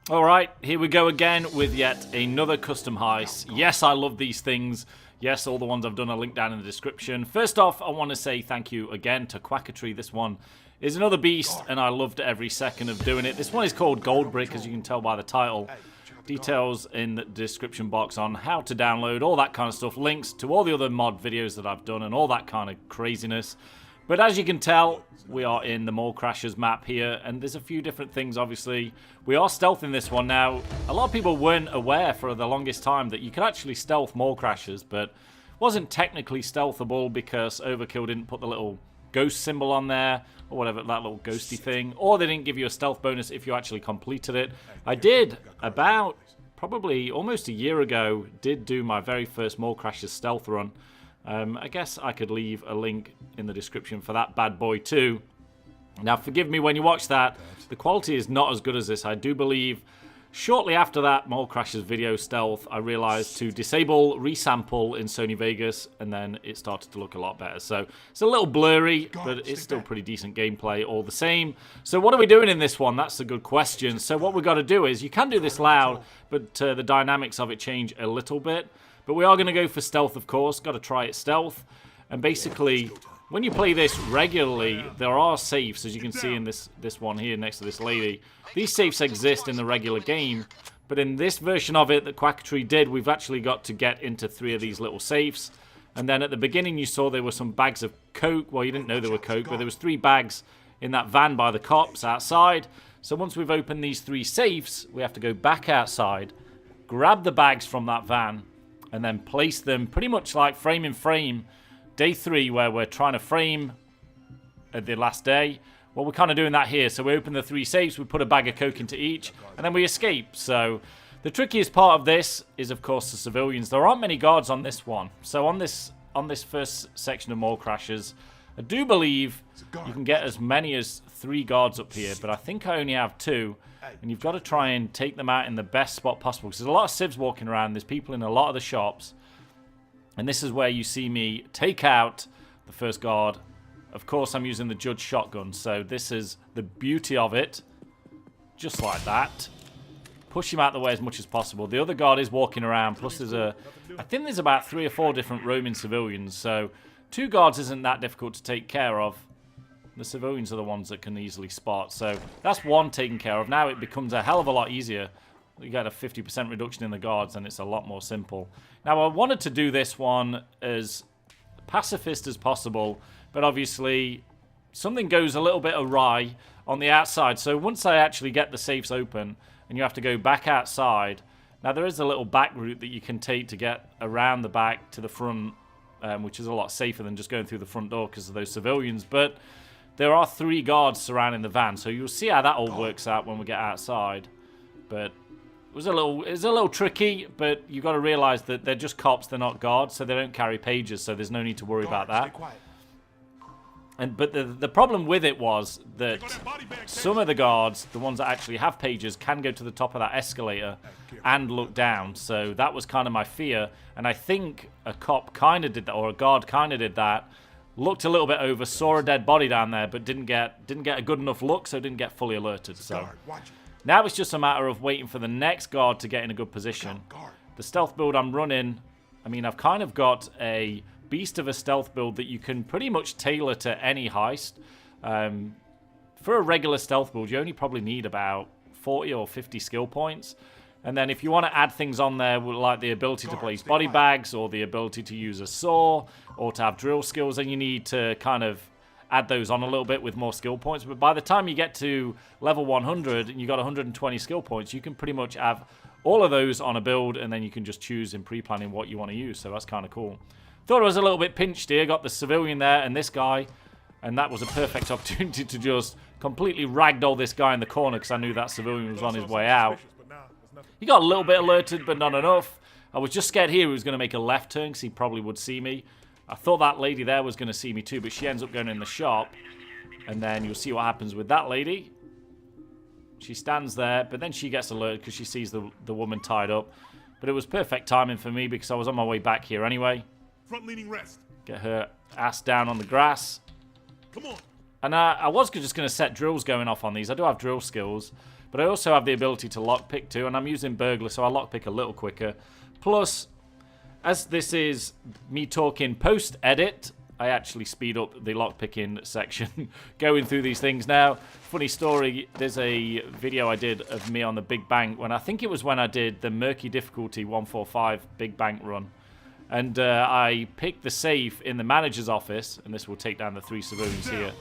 Alright, here we go again with yet another custom heist. Yes, I love these things. Yes, all the ones I've done are linked down in the description. First off, I want to say thank you again to Quakertree. This one is another beast, and I loved every second of doing it. This one is called GoldBrick, as you can tell by the title. Details in the description box on how to download, all that kind of stuff. Links to all the other mod videos that I've done and all that kind of craziness. But as you can tell, we are in the Mallcrashers map here, and there's a few different things, obviously. We are stealthing this one now. A lot of people weren't aware for the longest time that you could actually stealth Mallcrashers, but wasn't technically stealthable because Overkill didn't put the little ghost symbol on there, or whatever, that little ghosty thing, or they didn't give you a stealth bonus if you actually completed it. I did, about probably almost a year ago, did do my very first Mallcrashers stealth run. I guess I could leave a link in the description for that bad boy too. Now, forgive me when you watch that, the quality is not as good as this. I do believe shortly after that Mallcrashers video stealth, I realized to disable resample in Sony Vegas, and then it started to look a lot better. So it's a little blurry, but it's still pretty decent gameplay all the same. So what are we doing in this one? That's a good question. So what we've got to do is, you can do this loud, but the dynamics of it change a little bit. But we are going to go for stealth, of course. Got to try it stealth. And basically, when you play this regularly, there are safes, as you can see in this one here next to this lady. These safes exist in the regular game, but in this version of it that Quakertree did, we've actually got to get into 3 of these little safes. And then at the beginning, you saw there were some bags of coke. Well, you didn't know there were coke, but there was 3 bags in that van by the cops outside. So once we've opened these 3 safes, we have to go back outside, grab the bags from that van, and then place them pretty much like frame in frame. Day 3, where we're trying to frame at the last day. Well, we're kind of doing that here. So we open the 3 safes, we put a bag of coke into each, and then we escape. So the trickiest part of this is, of course, the civilians. There aren't many guards on this one. So on this first section of Mallcrashers, I do believe you can get as many as 3 guards up here, but I think I only have 2. And you've got to try and take them out in the best spot possible, because there's a lot of civs walking around. There's people in a lot of the shops. And this is where you see me take out the first guard. Of course, I'm using the Judge shotgun, so this is the beauty of it. Just like that. Push him out the way as much as possible. The other guard is walking around, plus I think there's about 3 or 4 different roaming civilians, so 2 guards isn't that difficult to take care of. The civilians are the ones that can easily spot. So that's one taken care of. Now it becomes a hell of a lot easier. You get a 50% reduction in the guards, and it's a lot more simple. Now, I wanted to do this one as pacifist as possible, but obviously something goes a little bit awry on the outside. So once I actually get the safes open, and you have to go back outside, now there is a little back route that you can take to get around the back to the front, which is a lot safer than just going through the front door because of those civilians. But there are 3 guards surrounding the van, so you'll see how that all works out when we get outside. But it was a little tricky, but you got to realize that they're just cops, they're not guards, so they don't carry pages, so there's no need to worry about that. But the problem with it was that some of the guards, the ones that actually have pages, can go to the top of that escalator and look down. So that was kind of my fear, and I think a cop kind of did that, or a guard kind of did that. Looked a little bit over, saw a dead body down there, but didn't get a good enough look, so didn't get fully alerted. So now it's just a matter of waiting for the next guard to get in a good position. The stealth build I'm running, I mean, I've kind of got a beast of a stealth build that you can pretty much tailor to any heist. For a regular stealth build, you only probably need about 40 or 50 skill points. And then if you want to add things on there, like the ability to place body bags, or the ability to use a saw, or to have drill skills, then you need to kind of add those on a little bit with more skill points. But by the time you get to level 100 and you got 120 skill points, you can pretty much have all of those on a build, and then you can just choose in pre-planning what you want to use. So that's kind of cool. Thought I was a little bit pinched here. Got the civilian there and this guy, and that was a perfect opportunity to just completely ragdoll this guy in the corner, because I knew that civilian was on his way out. He got a little bit alerted, but not enough. I was just scared here he was going to make a left turn, because he probably would see me. I thought that lady there was going to see me too, but she ends up going in the shop. And then you'll see what happens with that lady. She stands there, but then she gets alerted because she sees the woman tied up. But it was perfect timing for me, because I was on my way back here anyway. Front leaning rest. Get her ass down on the grass. Come on. And I was just going to set drills going off on these. I do have drill skills. But I also have the ability to lockpick too, and I'm using burglar, so I lockpick a little quicker. Plus, as this is me talking post-edit, I actually speed up the lockpicking section going through these things now. Funny story, there's a video I did of me on the Big Bank when I think it was when I did the Murky Difficulty 145 Big Bank run. And I picked the safe in the manager's office, and this will take down the 3 civilians here.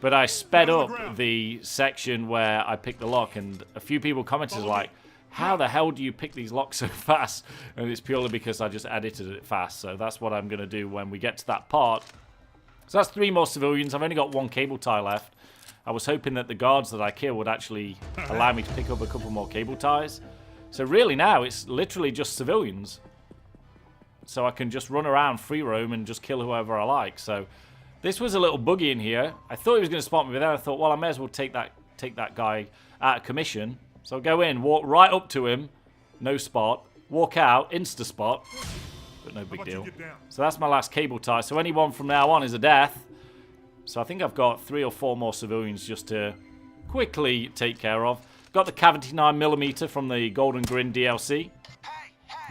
But I sped up the section where I picked the lock, and a few people commented like, how the hell do you pick these locks so fast? And it's purely because I just edited it fast. So that's what I'm going to do when we get to that part. So that's 3 more civilians. I've only got 1 cable tie left. I was hoping that the guards that I kill would actually allow me to pick up a couple more cable ties. So really now it's literally just civilians. So I can just run around free roam and just kill whoever I like. So this was a little buggy in here. I thought he was going to spot me, but then I thought, well, I may as well take that guy out of commission. So I'll go in, walk right up to him, no spot, walk out, insta-spot, but no big deal. So that's my last cable tie. So anyone from now on is a death. So I think I've got 3 or 4 more civilians just to quickly take care of. Got the cavity 9mm from the Golden Grin DLC.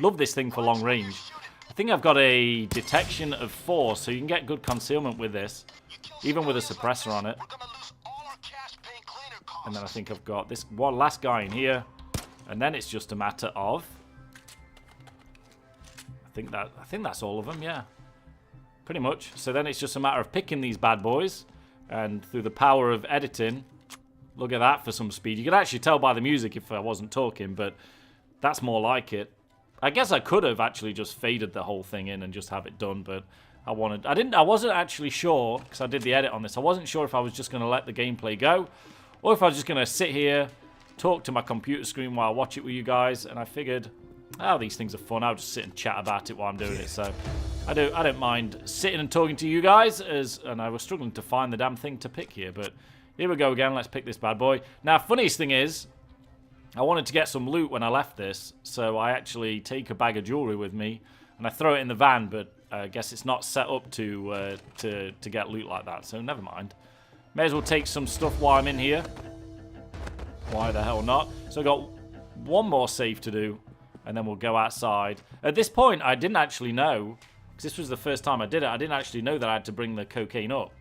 Love this thing for long range. I think I've got a detection of 4, so you can get good concealment with this, even with a suppressor on it. And then I think I've got this one last guy in here. And then it's just a matter of... I think that's all of them, yeah. Pretty much. So then it's just a matter of picking these bad boys. And through the power of editing... Look at that for some speed. You could actually tell by the music if I wasn't talking, but that's more like it. I guess I could have actually just faded the whole thing in and just have it done, but... I wasn't actually sure, because I did the edit on this. I wasn't sure if I was just going to let the gameplay go, or if I was just going to sit here, talk to my computer screen while I watch it with you guys. And I figured, oh, these things are fun. I'll just sit and chat about it while I'm doing it. So I don't mind sitting and talking to you guys. And I was struggling to find the damn thing to pick here. But here we go again. Let's pick this bad boy. Now, funniest thing is, I wanted to get some loot when I left this. So I actually take a bag of jewelry with me, and I throw it in the van. But I guess it's not set up to get loot like that. So never mind. May as well take some stuff while I'm in here. Why the hell not? So I got 1 more save to do, and then we'll go outside. At this point, I didn't actually know, because this was the first time I did it, I didn't actually know that I had to bring the cocaine up.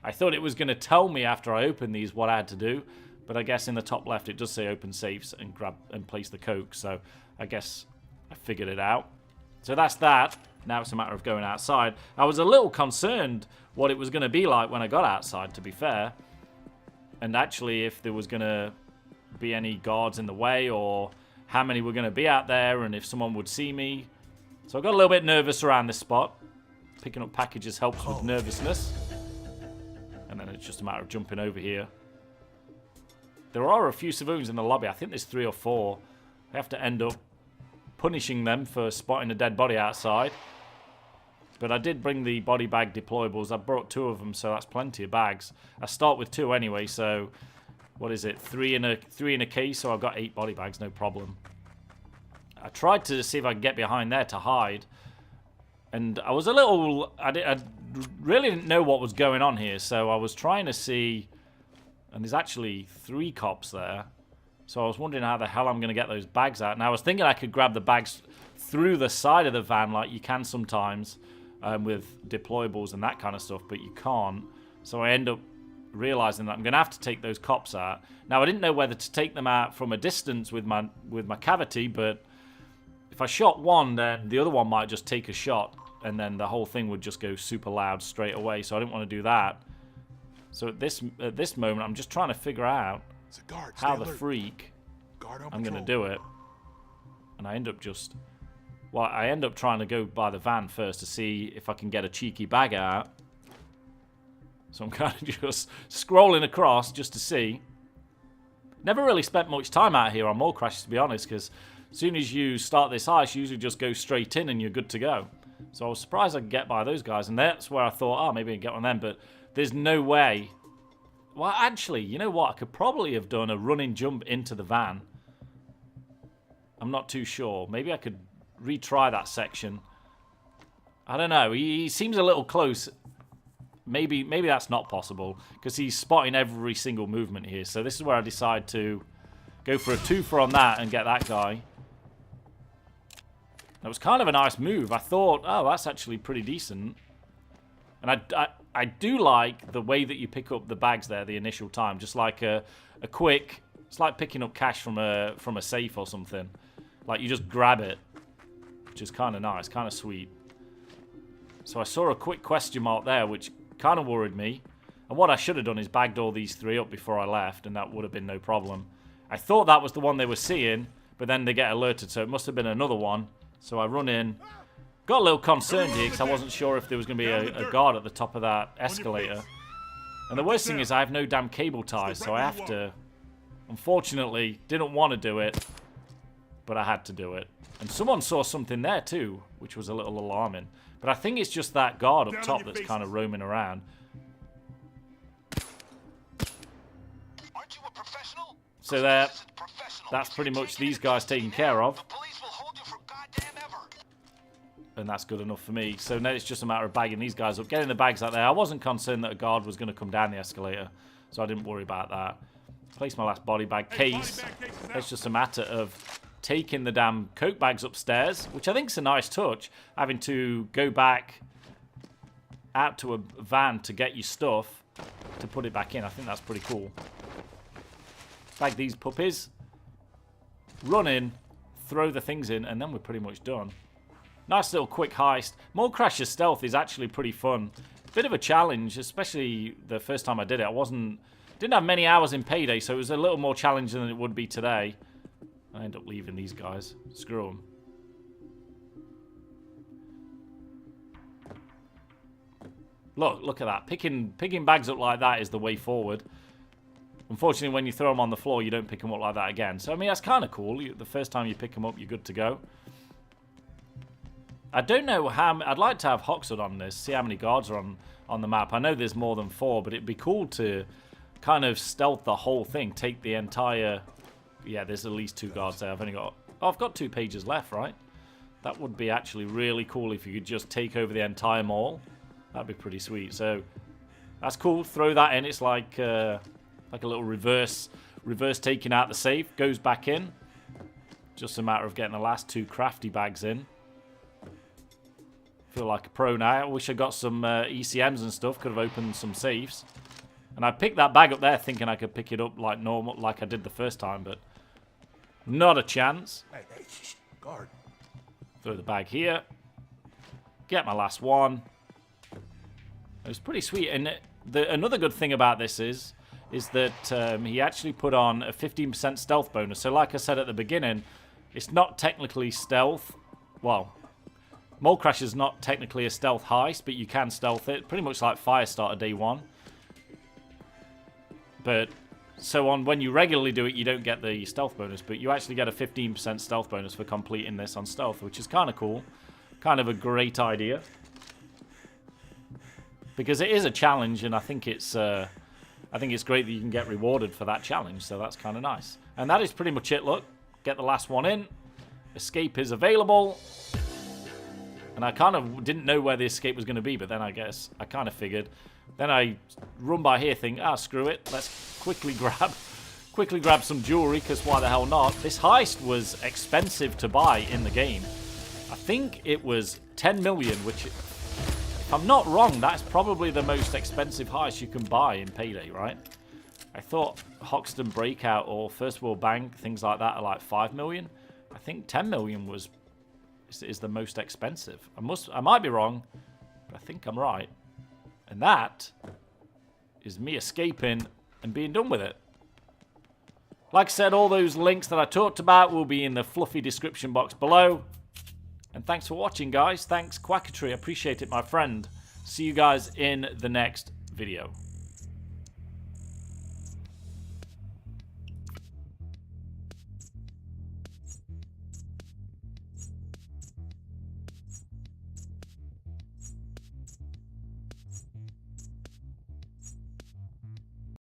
I thought it was going to tell me after I opened these what I had to do, but I guess in the top left it does say open safes and grab and place the coke, so I guess I figured it out. So that's that. Now it's a matter of going outside. I was a little concerned what it was going to be like when I got outside, to be fair. And actually, if there was going to be any guards in the way, or how many were going to be out there, and if someone would see me. So I got a little bit nervous around this spot. Picking up packages helps with nervousness. And then it's just a matter of jumping over here. There are a few civilians in the lobby. I think there's 3 or 4. I have to end up punishing them for spotting a dead body outside. But I did bring the body bag deployables. I brought 2 of them, so that's plenty of bags. I start with 2 anyway, so what is it? 3 in a case, so I've got 8 body bags, no problem. I tried to see if I could get behind there to hide, and I was a little... I really didn't know what was going on here, so I was trying to see... And there's actually 3 cops there, so I was wondering how the hell I'm going to get those bags out. And I was thinking I could grab the bags through the side of the van like you can sometimes. With deployables and that kind of stuff, but you can't. So I end up realizing that I'm going to have to take those cops out. Now, I didn't know whether to take them out from a distance with my cavity, but if I shot one, then the other one might just take a shot, and then the whole thing would just go super loud straight away, so I didn't want to do that. So at this moment, I'm just trying to figure out how the freak I'm going to do it. And I end up just... Well, I end up trying to go by the van first to see if I can get a cheeky bag out. So I'm kind of just scrolling across just to see. Never really spent much time out here on Mallcrashers, to be honest, because as soon as you start this heist, you usually just go straight in and you're good to go. So I was surprised I could get by those guys, and that's where I thought, oh, maybe I can get one of them, but there's no way. Well, actually, you know what? I could probably have done a running jump into the van. I'm not too sure. Maybe I could retry that section. I don't know. He seems a little close. Maybe that's not possible because he's spotting every single movement here. So this is where I decide to Go for a twofer on that and get that guy. That was kind of a nice move. I thought, oh, that's actually pretty decent. And I do like the way that you pick up the bags there the initial time. Just like a quick... It's like picking up cash from a safe or something. Like you just grab it. Which is kind of nice, kind of sweet. So I saw a quick question mark there, which kind of worried me. And what I should have done is bagged all these 3 up before I left, and that would have been no problem. I thought that was the one they were seeing, but then they get alerted, so it must have been another one. So I run in. Got a little concerned here, because I wasn't sure if there was going to be a guard at the top of that escalator. And the worst thing is I have no damn cable ties, so I have to... Unfortunately, didn't want to do it, but I had to do it. And someone saw something there too, which was a little alarming. But I think it's just that guard up top that's kind of roaming around. Aren't you a professional? So there, that's pretty much these guys taken care of. The police will hold you for goddamn ever. And that's good enough for me. So now it's just a matter of bagging these guys up, getting the bags out there. I wasn't concerned that a guard was going to come down the escalator, so I didn't worry about that. Place my last body bag case. It's just a matter of taking the damn coke bags upstairs, which I think is a nice touch. Having to go back out to a van to get your stuff to put it back in. I think that's pretty cool. Bag these puppies. Run in, throw the things in, and then we're pretty much done. Nice little quick heist. Mallcrasher stealth is actually pretty fun. Bit of a challenge, especially the first time I did it. Didn't have many hours in Payday, so it was a little more challenging than it would be today. I end up leaving these guys. Screw them. Look at that. Picking bags up like that is the way forward. Unfortunately, when you throw them on the floor, you don't pick them up like that again. So, I mean, that's kind of cool. The first time you pick them up, you're good to go. I don't know how... I'd like to have Hoxod on this, see how many guards are on the map. I know there's more than 4, but it'd be cool to kind of stealth the whole thing. Take the entire... Yeah, there's at least 2 guards there. I've only got... Oh, I've got 2 pages left, right? That would be actually really cool if you could just take over the entire mall. That'd be pretty sweet. So, that's cool. Throw that in. It's like a little reverse taking out the safe. Goes back in. Just a matter of getting the last 2 crafty bags in. Feel like a pro now. I wish I got some ECMs and stuff. Could have opened some safes. And I picked that bag up there thinking I could pick it up like normal, like I did the first time, but not a chance. Hey, guard. Throw the bag here. Get my last one. It was pretty sweet. And another good thing about this is that he actually put on a 15% stealth bonus. So like I said at the beginning, it's not technically stealth. Well, Mallcrasher is not technically a stealth heist, but you can stealth it. Pretty much like Firestarter Day 1. But, so on when you regularly do it, you don't get the stealth bonus, but you actually get a 15% stealth bonus for completing this on stealth, which is kind of cool. Kind of a great idea. Because it is a challenge, and I think it's great that you can get rewarded for that challenge, so that's kind of nice. And that is pretty much it, look. Get the last one in. Escape is available. And I kind of didn't know where the escape was going to be, but then I guess I kind of figured. Then I run by here thinking, screw it. Let's quickly grab some jewelry, because why the hell not? This heist was expensive to buy in the game. I think it was 10 million, which, if I'm not wrong, that's probably the most expensive heist you can buy in Payday, right? I thought Hoxton Breakout or First World Bank, things like that, are like 5 million. I think 10 million is the most expensive. I might be wrong, but I think I'm right. And that is me escaping and being done with it. Like I said, all those links that I talked about will be in the fluffy description box below. And thanks for watching, guys. Thanks, Quakertree. Appreciate it, my friend. See you guys in the next video.